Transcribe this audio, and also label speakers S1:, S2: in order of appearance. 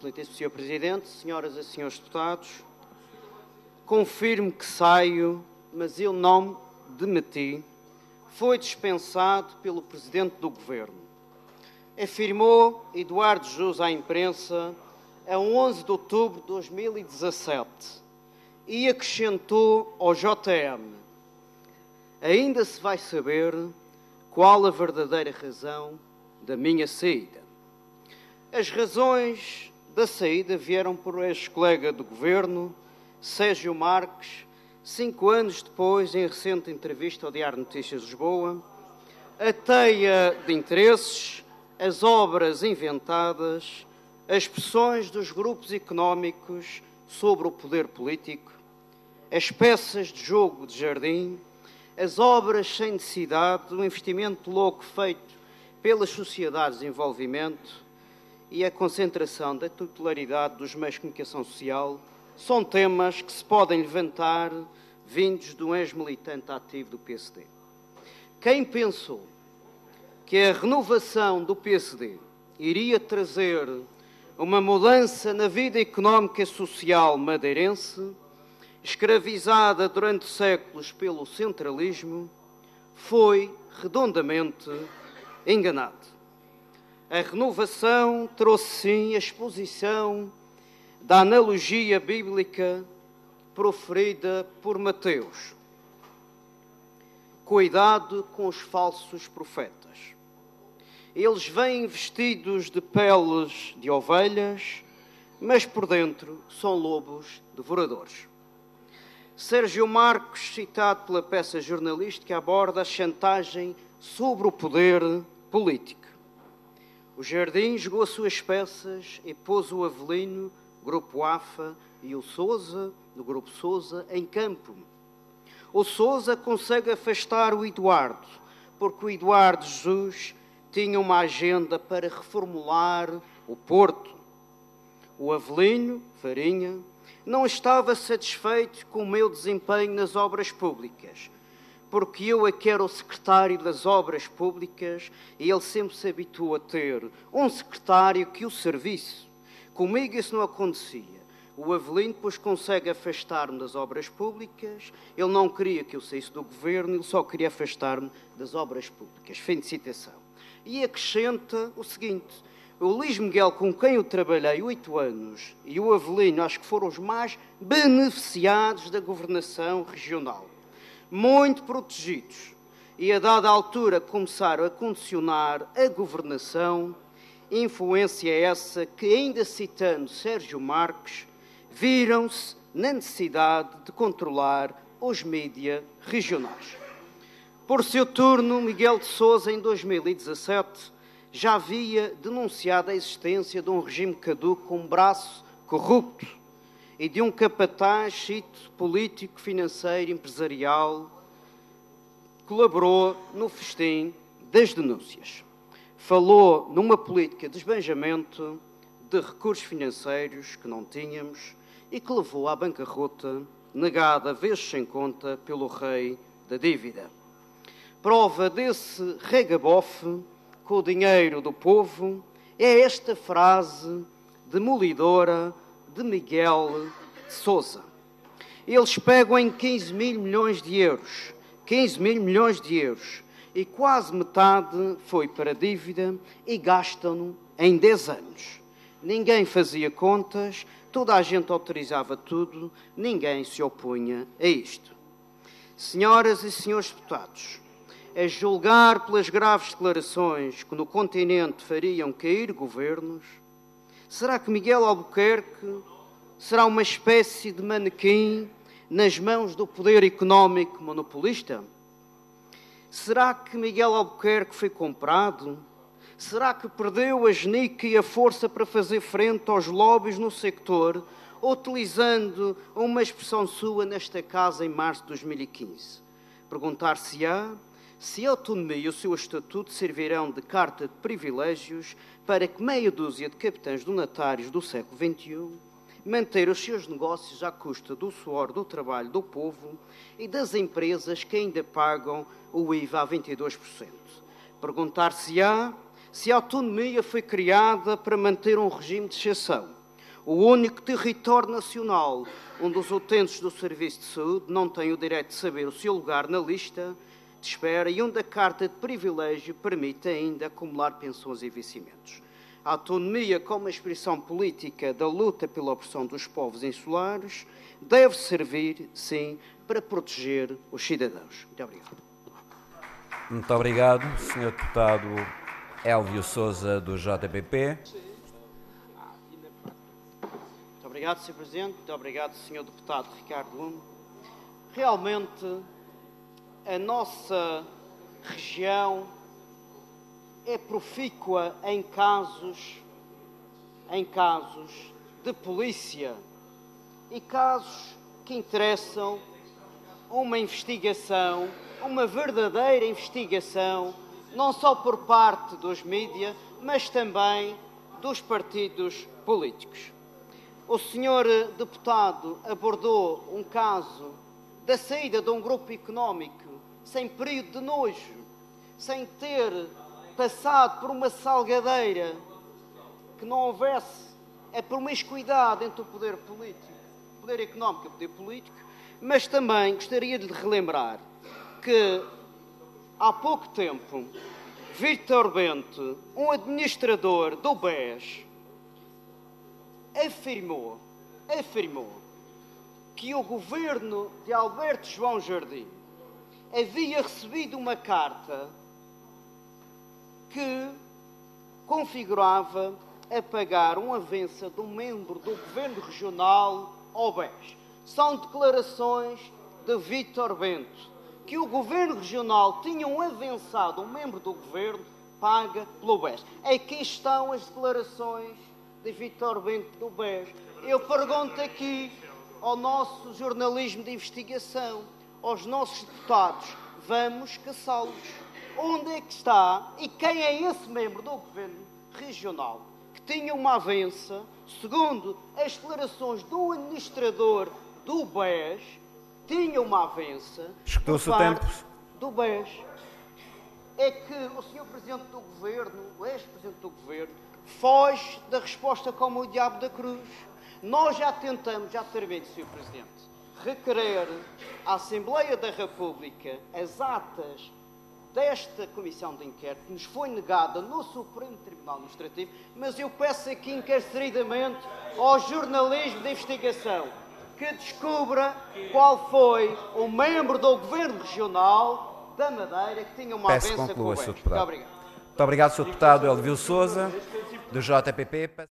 S1: Excelentíssimo Sr. Presidente, senhoras e senhores deputados, confirmo que saio, mas eu não me demiti. Foi dispensado pelo Presidente do Governo. Afirmou Eduardo Jus à imprensa a 11 de outubro de 2017 e acrescentou ao JM: ainda se vai saber qual a verdadeira razão da minha saída. As razões da saída vieram por ex-colega do Governo, Sérgio Marques, 5 anos depois, em recente entrevista ao Diário de Notícias de Lisboa, a teia de interesses, as obras inventadas, as pressões dos grupos económicos sobre o poder político, as peças de jogo de jardim, as obras sem necessidade, o investimento louco feito pelas sociedades de desenvolvimento e a concentração da titularidade dos meios de comunicação social são temas que se podem levantar vindos de um ex-militante ativo do PSD. Quem pensou que a renovação do PSD iria trazer uma mudança na vida económica e social madeirense, escravizada durante séculos pelo centralismo, foi redondamente enganado. A renovação trouxe sim a exposição da analogia bíblica proferida por Mateus. Cuidado com os falsos profetas. Eles vêm vestidos de peles de ovelhas, mas por dentro são lobos devoradores. Sérgio Marques, citado pela peça jornalística, aborda a chantagem sobre o poder político. O Jardim jogou as suas peças e pôs o Avelino, Grupo AFA, e o Sousa, do Grupo Sousa, em campo. O Sousa consegue afastar o Eduardo, porque o Eduardo Jesus tinha uma agenda para reformular o Porto. O Avelino, Farinha, não estava satisfeito com o meu desempenho nas obras públicas, porque eu aqui era o secretário das obras públicas e ele sempre se habituou a ter um secretário que o servisse. Comigo isso não acontecia. O Avelino depois consegue afastar-me das obras públicas, ele não queria que eu saísse do governo, ele só queria afastar-me das obras públicas. Fim de citação. E acrescenta o seguinte: o Luís Miguel, com quem eu trabalhei 8 anos, e o Avelino, acho que foram os mais beneficiados da governação regional. Muito protegidos, e a dada altura começaram a condicionar a governação, influência essa que, ainda citando Sérgio Marques, viram-se na necessidade de controlar os mídias regionais. Por seu turno, Miguel de Sousa, em 2017, já havia denunciado a existência de um regime caduco com um braço corrupto e de um capataz, cito, político, financeiro, empresarial, colaborou no festim das denúncias. Falou numa política de esbanjamento de recursos financeiros que não tínhamos e que levou à bancarrota, negada vezes sem conta pelo rei da dívida. Prova desse regabofe com o dinheiro do povo é esta frase demolidora de Miguel de Sousa. Eles pegam em 15 mil milhões de euros, 15 mil milhões de euros, e quase metade foi para dívida e gastam-no em 10 anos. Ninguém fazia contas, toda a gente autorizava tudo, ninguém se opunha a isto. Senhoras e senhores deputados, a julgar pelas graves declarações que no continente fariam cair governos, será que Miguel Albuquerque será uma espécie de manequim nas mãos do poder económico monopolista? Será que Miguel Albuquerque foi comprado? Será que perdeu a genica e a força para fazer frente aos lobbies no sector, utilizando uma expressão sua nesta casa em março de 2015? Perguntar-se-á se a autonomia e o seu estatuto servirão de carta de privilégios para que meia dúzia de capitães donatários do século XXI manter os seus negócios à custa do suor do trabalho do povo e das empresas que ainda pagam o IVA a 22%. Perguntar-se-á se a autonomia foi criada para manter um regime de exceção o único território nacional onde os utentes do Serviço de Saúde não têm o direito de saber o seu lugar na lista de espera e onde a Carta de Privilégio permite ainda acumular pensões e vencimentos. A autonomia, como expressão política da luta pela opressão dos povos insulares, deve servir, sim, para proteger os cidadãos. Muito obrigado.
S2: Muito obrigado, Sr. Deputado Elvio Sousa, do JPP.
S1: Muito obrigado, Sr. Presidente. Muito obrigado, Sr. Deputado Ricardo Lume. Realmente, a nossa região é profícua em casos de polícia e casos que interessam uma investigação, uma verdadeira investigação, não só por parte dos mídias, mas também dos partidos políticos. O senhor deputado abordou um caso da saída de um grupo económico sem período de nojo, sem ter passado por uma salgadeira, que não houvesse a promiscuidade entre o poder político, o poder económico e o poder político, mas também gostaria de relembrar que há pouco tempo Vítor Bento, um administrador do BES, afirmou que o governo de Alberto João Jardim havia recebido uma carta que configurava a pagar uma avança de um membro do Governo Regional ao BES. São declarações de Vítor Bento, que o Governo Regional tinha avançado um membro do Governo paga pelo BES. Aqui estão as declarações de Vítor Bento do BES. Eu pergunto aqui ao nosso jornalismo de investigação, aos nossos deputados, vamos caçá-los. Onde é que está e quem é esse membro do Governo Regional que tinha uma avança, segundo as declarações do administrador do BES, tinha uma avança
S2: por parte
S1: do BES? É que o Sr. Presidente do Governo, o ex-Presidente do Governo, foge da resposta como o diabo da cruz. Nós já tentamos, já terminei, Sr. Presidente, requerer à Assembleia da República as atas desta Comissão de Inquérito, que nos foi negada no Supremo Tribunal Administrativo, mas eu peço aqui encarecidamente ao jornalismo de investigação que descubra qual foi o membro do Governo Regional da Madeira que tinha uma avança com o BES. Muito obrigado.
S2: Muito obrigado, Sr. Deputado Elvio Sousa, do JPP.